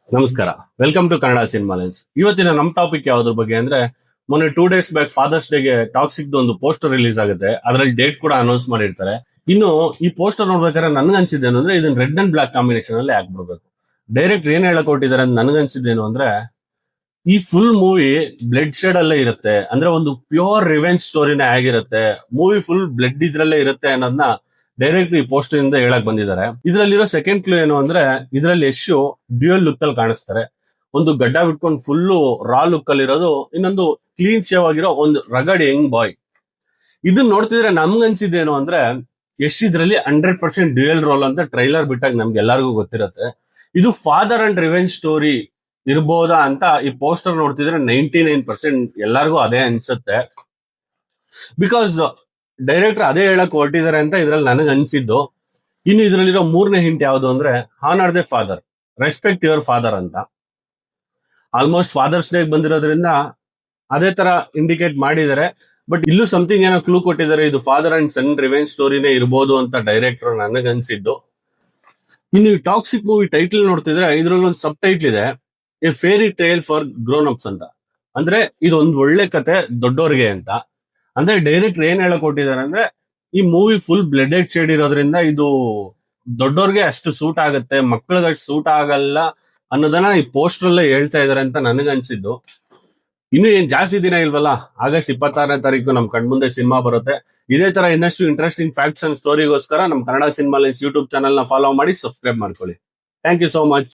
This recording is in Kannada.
ನಮಸ್ಕಾರ. Welcome to Kannada cinema lens. ಇವತ್ತಿನ ನಮ್ ಟಾಪಿಕ್ ಯಾವ್ದ್ರ ಬಗ್ಗೆ ಅಂದ್ರೆ, ಮೊನ್ನೆ 2 days ಬ್ಯಾಕ್ ಫಾದರ್ಸ್ ಡೇಗೆ ಟಾಕ್ಸಿಕ್ ಒಂದು ಪೋಸ್ಟರ್ ರಿಲೀಸ್ ಆಗುತ್ತೆ. ಅದ್ರಲ್ಲಿ ಡೇಟ್ ಕೂಡ ಅನೌನ್ಸ್ ಮಾಡಿರ್ತಾರೆ. ಇನ್ನು ಈ ಪೋಸ್ಟರ್ ನೋಡ್ಬೇಕಾದ್ರೆ ನನ್ಗನ್ಸಿದ್ದೇನು ಅಂದ್ರೆ, ಇದನ್ನ ರೆಡ್ ಅಂಡ್ ಬ್ಲಾಕ್ ಕಾಂಬಿನೇಷನ್ ಅಲ್ಲಿ ಹಾಕ್ಬಿಡ್ಬೇಕು. ಡೈರೆಕ್ಟ್ ಏನ್ ಹೇಳಕ್ ಹೊಟ್ಟಿದ್ದಾರೆ ಅಂತ ನನ್ಗನ್ಸಿದ್ದೇನು ಅಂದ್ರೆ, ಈ ಫುಲ್ ಮೂವಿ ಬ್ಲಡ್ ಶೇಡ್ ಅಲ್ಲೇ ಇರುತ್ತೆ. ಅಂದ್ರೆ ಒಂದು ಪ್ಯೂರ್ ರಿವೆಂಜ್ ಸ್ಟೋರಿನೇ ಆಗಿರುತ್ತೆ. ಮೂವಿ ಫುಲ್ ಬ್ಲಡ್ ಇದ್ರಲ್ಲೇ ಇರುತ್ತೆ ಅನ್ನೋದನ್ನ ಡೈರೆಕ್ಟ್ ಈ ಪೋಸ್ಟರ್ ಇಂದ ಹೇಳಕ್ ಬಂದಿದ್ದಾರೆ. ಇದ್ರಲ್ಲಿರೋ ಸೆಕೆಂಡ್ ಕ್ಲೂ ಏನು ಅಂದ್ರೆ, ಇದ್ರಲ್ಲಿ ಯಶು ಡ್ಯೂಯಲ್ ಲುಕ್ ಅಲ್ಲಿ ಕಾಣಿಸ್ತಾರೆ. ಒಂದು ಗಡ್ಡ ಬಿಟ್ಕೊಂಡು ಫುಲ್ಲು ರಾ ಲುಕ್ ಅಲ್ಲಿ ಇರೋದು, ಇನ್ನೊಂದು ಕ್ಲೀನ್ ಶೇವ್ ಆಗಿರೋ ಒಂದು ರಗಡ್ ಯಂಗ್ ಬಾಯ್. ಇದನ್ನ ನೋಡ್ತಿದ್ರೆ ನಮ್ಗನ್ಸಿದ್ದೇನು ಅಂದ್ರೆ, ಯಶ್ ಇದ್ರಲ್ಲಿ 100% ಡ್ಯೂಯಲ್ ರೋಲ್ ಅಂತ ಟ್ರೈಲರ್ ಬಿಟ್ಟಾಗ ನಮ್ಗೆ ಎಲ್ಲರಿಗೂ ಗೊತ್ತಿರುತ್ತೆ. ಇದು ಫಾದರ್ ಅಂಡ್ ರಿವೆಂಜ್ ಸ್ಟೋರಿ ಇರ್ಬೋದಾ ಅಂತ ಈ ಪೋಸ್ಟರ್ ನೋಡ್ತಿದ್ರೆ 99% ಎಲ್ಲರಿಗೂ ಅದೇ ಅನ್ಸುತ್ತೆ. ಬಿಕಾಸ್ ಡೈರೆಕ್ಟರ್ ಅದೇ ಹೇಳಕ್ ಹೊರಟಿದ್ದಾರೆ ಅಂತ ಇದ್ರಲ್ಲಿ ನನಗೆ ಅನ್ಸಿದ್ದು. ಇನ್ನು ಇದ್ರಲ್ಲಿರೋ ಮೂರನೇ ಹಿಂಟ್ ಯಾವುದು ಅಂದ್ರೆ, honour the father, respect your father ಅಂತ. ಆಲ್ಮೋಸ್ಟ್ ಫಾದರ್ಸ್ ಡೇ ಬಂದಿರೋದ್ರಿಂದ ಅದೇ ತರ ಇಂಡಿಕೇಟ್ ಮಾಡಿದ್ದಾರೆ. ಬಟ್ ಇಲ್ಲೂ ಸಮಥಿಂಗ್ ಏನೋ ಕ್ಲೂ ಕೊಟ್ಟಿದ್ದಾರೆ, ಇದು ಫಾದರ್ ಅಂಡ್ ಸನ್ ರಿವೆಂಜ್ ಸ್ಟೋರಿನೇ ಇರ್ಬೋದು ಅಂತ ಡೈರೆಕ್ಟರ್ ನನಗನ್ಸಿದ್ದು. ಇನ್ನು ಈ ಟಾಕ್ಸಿಕ್ ಮೂವಿ ಟೈಟಲ್ ನೋಡ್ತಿದ್ರೆ ಇದ್ರಲ್ಲಿ ಒಂದು ಸಬ್ ಟೈಟ್ಲ್ ಇದೆ, a fairy tale for grown ups ಅಂತ. ಅಂದ್ರೆ ಇದೊಂದು ಒಳ್ಳೆ ಕತೆ ದೊಡ್ಡೋರ್ಗೆ ಅಂತ. ಅಂದ್ರೆ ಡೈರೆಕ್ಟರ್ ಏನ್ ಹೇಳಕ್ ಕೊಟ್ಟಿದ್ದಾರೆ ಅಂದ್ರೆ, ಈ ಮೂವಿ ಫುಲ್ ಬ್ಲಡೆಡ್ ಶೇಡ್ ಇರೋದ್ರಿಂದ ಇದು ದೊಡ್ಡೋರ್ಗೆ ಅಷ್ಟು ಸೂಟ್ ಆಗುತ್ತೆ, ಮಕ್ಳಿಗೆ ಅಷ್ಟು ಸೂಟ್ ಆಗಲ್ಲ ಅನ್ನೋದನ್ನ ಈ ಪೋಸ್ಟರ್ ಅಲ್ಲೇ ಹೇಳ್ತಾ ಇದಾರೆ ಅಂತ ನನಗನ್ಸಿದ್ದು. ಇನ್ನು ಏನ್ ಜಾಸ್ತಿ ದಿನ ಇಲ್ವಲ್ಲ, ಆಗಸ್ಟ್ 26ನೇ ತಾರೀಕು ನಮ್ ಕಣ್ಮುಂದೆ ಸಿನಿಮಾ ಬರುತ್ತೆ. ಇದೇ ತರ ಇನ್ನಷ್ಟು ಇಂಟ್ರೆಸ್ಟಿಂಗ್ ಫ್ಯಾಕ್ಟ್ಸ್ ಅಂಡ್ ಸ್ಟೋರಿಗೋಸ್ಕರ ನಮ್ Kannada cinema lines YouTube channel ನ ಫಾಲೋ ಮಾಡಿ ಸಬ್ಸ್ಕ್ರೈಬ್ ಮಾಡ್ಕೊಳ್ಳಿ. Thank you so much.